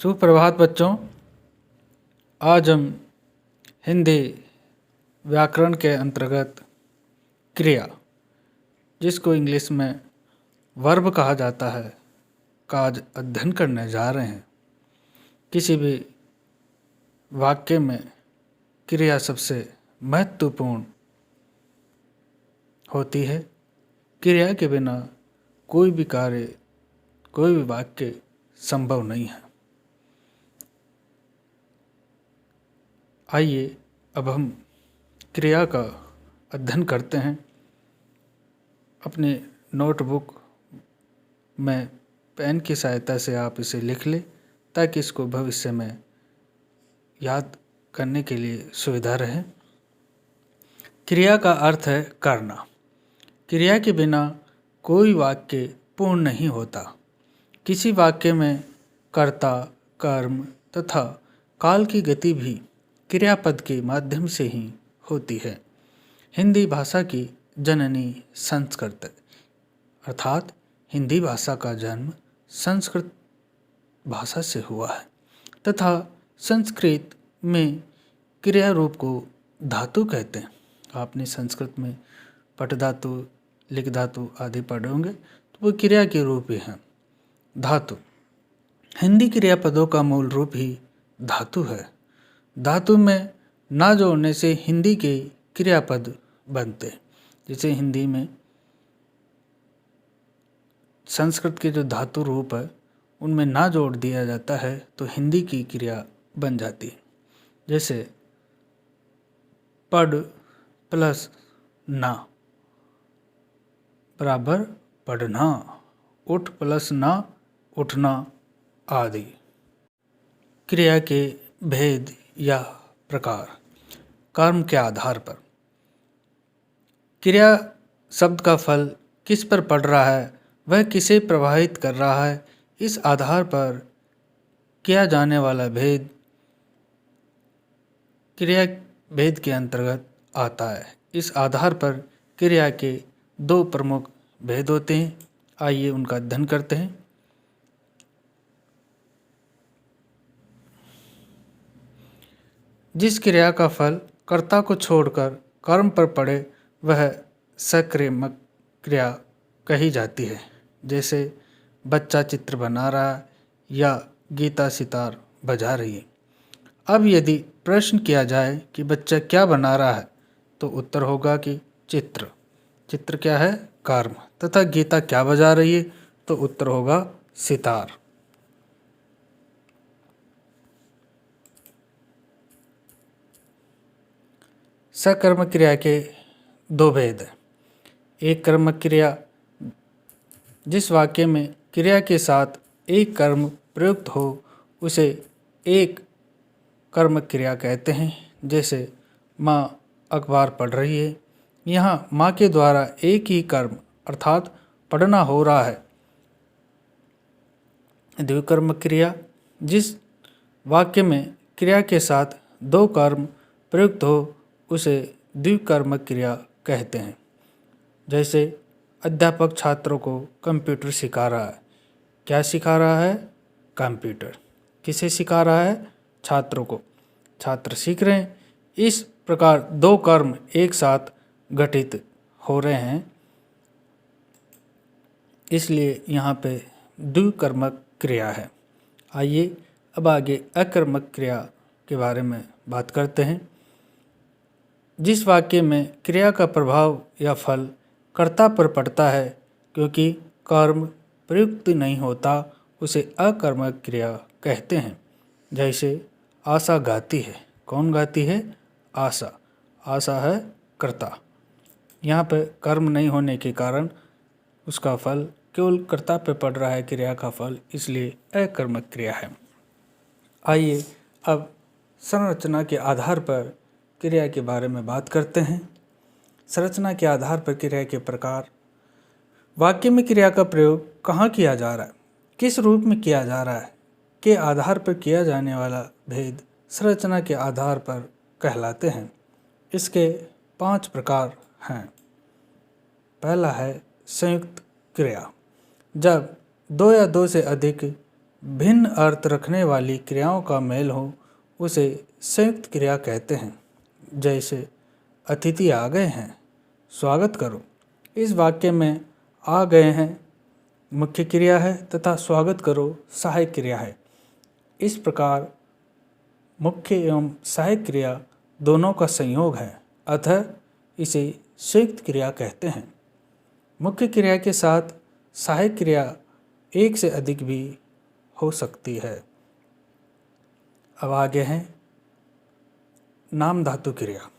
सुप्रभात बच्चों। आज हम हिंदी व्याकरण के अंतर्गत क्रिया, जिसको इंग्लिश में वर्ब कहा जाता है, का आज अध्ययन करने जा रहे हैं। किसी भी वाक्य में क्रिया सबसे महत्वपूर्ण होती है। क्रिया के बिना कोई भी कार्य, कोई भी वाक्य संभव नहीं है। आइए अब हम क्रिया का अध्ययन करते हैं। अपने नोटबुक में पेन की सहायता से आप इसे लिख लें, ताकि इसको भविष्य में याद करने के लिए सुविधा रहे। क्रिया का अर्थ है करना। क्रिया के बिना कोई वाक्य पूर्ण नहीं होता। किसी वाक्य में कर्ता, कर्म तथा काल की गति भी क्रियापद के माध्यम से ही होती है। हिंदी भाषा की जननी संस्कृत, अर्थात हिंदी भाषा का जन्म संस्कृत भाषा से हुआ है तथा संस्कृत में क्रिया रूप को धातु कहते हैं। आपने संस्कृत में पट धातु, लिख धातु आदि पढ़े होंगे, तो वो क्रिया के रूप ही हैं। धातु, हिंदी क्रियापदों का मूल रूप ही धातु है। धातु में ना जोड़ने से हिंदी के क्रियापद बनते। जैसे हिंदी में संस्कृत के जो धातु रूप है, उनमें ना जोड़ दिया जाता है तो हिंदी की क्रिया बन जाती है। जैसे पढ़ प्लस ना बराबर पढ़ना, उठ प्लस ना उठना आदि। क्रिया के भेद या प्रकार। कर्म के आधार पर क्रिया शब्द का फल किस पर पड़ रहा है, वह किसे प्रभावित कर रहा है, इस आधार पर किया जाने वाला भेद क्रिया भेद के अंतर्गत आता है। इस आधार पर क्रिया के दो प्रमुख भेद होते हैं। आइए उनका अध्ययन करते हैं। जिस क्रिया का फल कर्ता को छोड़कर कर्म पर पड़े, वह सक्रियमक क्रिया कही जाती है। जैसे बच्चा चित्र बना रहा है या गीता सितार बजा रही है। अब यदि प्रश्न किया जाए कि बच्चा क्या बना रहा है, तो उत्तर होगा कि चित्र। चित्र क्या है? कर्म। तथा गीता क्या बजा रही है, तो उत्तर होगा सितार। सकर्मक क्रिया के दो भेद हैं। एक कर्मक क्रिया, जिस वाक्य में क्रिया के साथ एक कर्म प्रयुक्त हो, उसे एक कर्मक क्रिया कहते हैं। जैसे माँ अखबार पढ़ रही है, यहाँ माँ के द्वारा एक ही कर्म अर्थात पढ़ना हो रहा है। द्विकर्मक क्रिया, जिस वाक्य में क्रिया के साथ दो कर्म प्रयुक्त हो, उसे द्विकर्मक क्रिया कहते हैं। जैसे अध्यापक छात्रों को कंप्यूटर सिखा रहा है। क्या सिखा रहा है? कंप्यूटर। किसे सिखा रहा है? छात्रों को। छात्र सीख रहे हैं। इस प्रकार दो कर्म एक साथ घटित हो रहे हैं, इसलिए यहाँ पे द्विकर्मक क्रिया है। आइए अब आगे अकर्मक क्रिया के बारे में बात करते हैं। जिस वाक्य में क्रिया का प्रभाव या फल कर्ता पर पड़ता है, क्योंकि कर्म प्रयुक्त नहीं होता, उसे अकर्मक क्रिया कहते हैं। जैसे आशा गाती है। कौन गाती है? आशा। आशा है कर्ता। यहाँ पर कर्म नहीं होने के कारण उसका फल केवल कर्ता पर पड़ रहा है, क्रिया का फल, इसलिए अकर्मक क्रिया है। आइए अब संरचना के आधार पर क्रिया के बारे में बात करते हैं। संरचना के आधार पर क्रिया के प्रकार। वाक्य में क्रिया का प्रयोग कहाँ किया जा रहा है, किस रूप में किया जा रहा है, के आधार पर किया जाने वाला भेद संरचना के आधार पर कहलाते हैं। इसके 5 प्रकार हैं। पहला है संयुक्त क्रिया। जब दो या दो से अधिक भिन्न अर्थ रखने वाली क्रियाओं का मेल हो उसे संयुक्त क्रिया कहते हैं। जैसे अतिथि आ गए हैं, स्वागत करो। इस वाक्य में आ गए हैं मुख्य क्रिया है तथा स्वागत करो सहायक क्रिया है। इस प्रकार मुख्य एवं सहायक क्रिया दोनों का संयोग है, अतः इसे संयुक्त क्रिया कहते हैं। मुख्य क्रिया के साथ सहायक क्रिया एक से अधिक भी हो सकती है। अब आगे हैं नाम धातु क्रिया।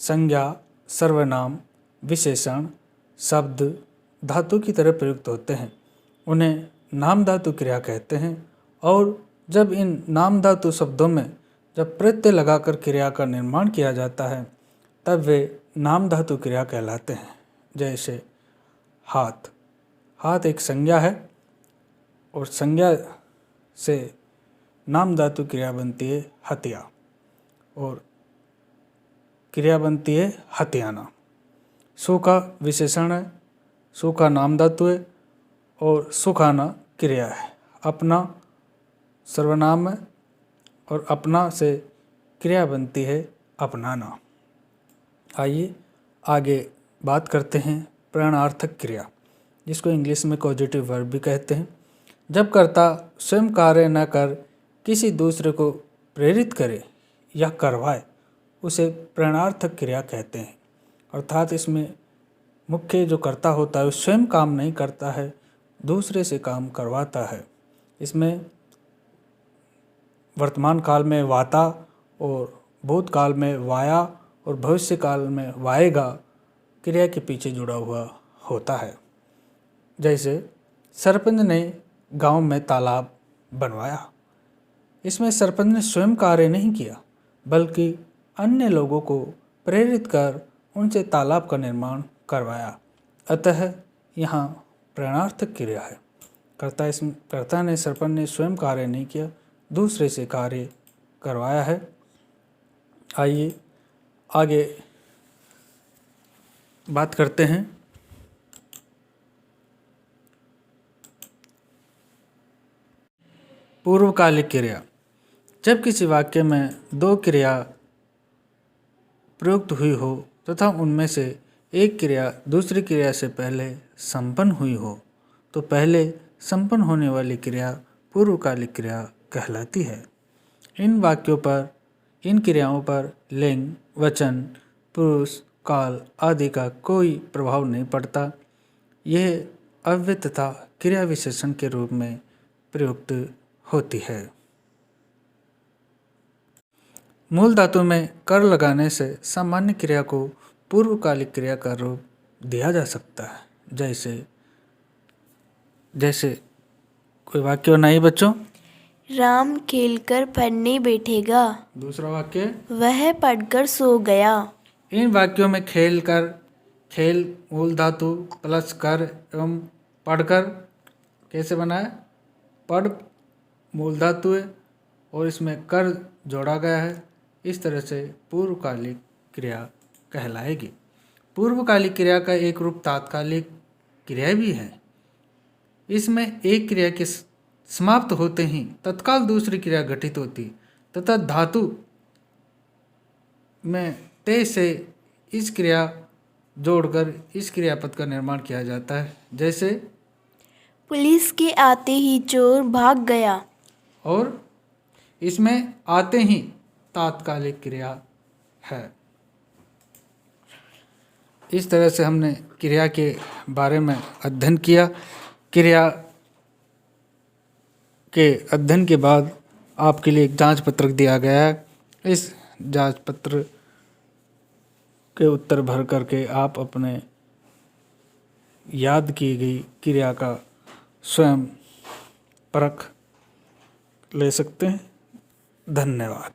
संज्ञा, सर्वनाम, विशेषण, शब्द धातु की तरह प्रयुक्त होते हैं, उन्हें नाम धातु क्रिया कहते हैं। और जब इन नाम धातु शब्दों में जब प्रत्यय लगाकर क्रिया का निर्माण किया जाता है तब वे नाम धातु क्रिया कहलाते हैं। जैसे हाथ, हाथ एक संज्ञा है और संज्ञा से नाम धातु क्रिया बनती है हत्या और क्रिया बनती है हत्याना। सूखा विशेषण है, सूखा नाम धातु है और सुखाना क्रिया है। अपना सर्वनाम है और अपना से क्रिया बनती है अपनाना। आइए आगे बात करते हैं प्रेरणार्थक क्रिया, जिसको इंग्लिश में कॉजेटिव वर्ब भी कहते हैं। जब कर्ता स्वयं कार्य न कर किसी दूसरे को प्रेरित करे या करवाए उसे प्रेरणार्थक क्रिया कहते हैं। अर्थात इसमें मुख्य जो कर्ता होता है वो स्वयं काम नहीं करता है, दूसरे से काम करवाता है। इसमें वर्तमान काल में वाता और भूतकाल में वाया और भविष्य काल में वाएगा क्रिया के पीछे जुड़ा हुआ होता है। जैसे सरपंच ने गांव में तालाब बनवाया। इसमें सरपंच ने स्वयं कार्य नहीं किया बल्कि अन्य लोगों को प्रेरित कर उनसे तालाब का निर्माण करवाया, अतः यहाँ प्रेरणार्थक क्रिया है। कर्ता ने सरपंच ने स्वयं कार्य नहीं किया, दूसरे से कार्य करवाया है। आइए आगे बात करते हैं पूर्वकालिक क्रिया। जब किसी वाक्य में दो क्रिया प्रयुक्त हुई हो तथा उनमें से एक क्रिया दूसरी क्रिया से पहले संपन्न हुई हो तो पहले संपन्न होने वाली क्रिया पूर्वकालिक क्रिया कहलाती है। इन वाक्यों पर, इन क्रियाओं पर लिंग, वचन, पुरुष, काल आदि का कोई प्रभाव नहीं पड़ता। यह अव्यय तथा क्रिया विशेषण के रूप में प्रयुक्त होती है। मूल धातु में कर लगाने से सामान्य क्रिया को पूर्वकालिक क्रिया का रूप दिया जा सकता है। जैसे कोई वाक्य बनाइए बच्चों। राम खेलकर पढ़ने बैठेगा। दूसरा वाक्य, वह पढ़कर सो गया। इन वाक्यों में खेल मूल धातु प्लस कर एवं पढ़कर कैसे बना है? पढ़ मूल धातु है और इसमें कर जोड़ा गया है। इस तरह से पूर्वकालिक क्रिया कहलाएगी। पूर्वकालिक क्रिया का एक रूप तात्कालिक क्रिया भी है। इसमें एक क्रिया के समाप्त होते ही तत्काल दूसरी क्रिया घटित होती तथा धातु में ते से इस क्रिया जोड़कर इस क्रियापद का निर्माण किया जाता है। जैसे पुलिस के आते ही चोर भाग गया। और इसमें आते ही तात्कालिक क्रिया है। इस तरह से हमने क्रिया के बारे में अध्ययन किया। क्रिया के अध्ययन के बाद आपके लिए एक जांच पत्रक दिया गया है। इस जांच पत्र के उत्तर भर करके आप अपने याद की गई क्रिया का स्वयं परख ले सकते हैं। धन्यवाद।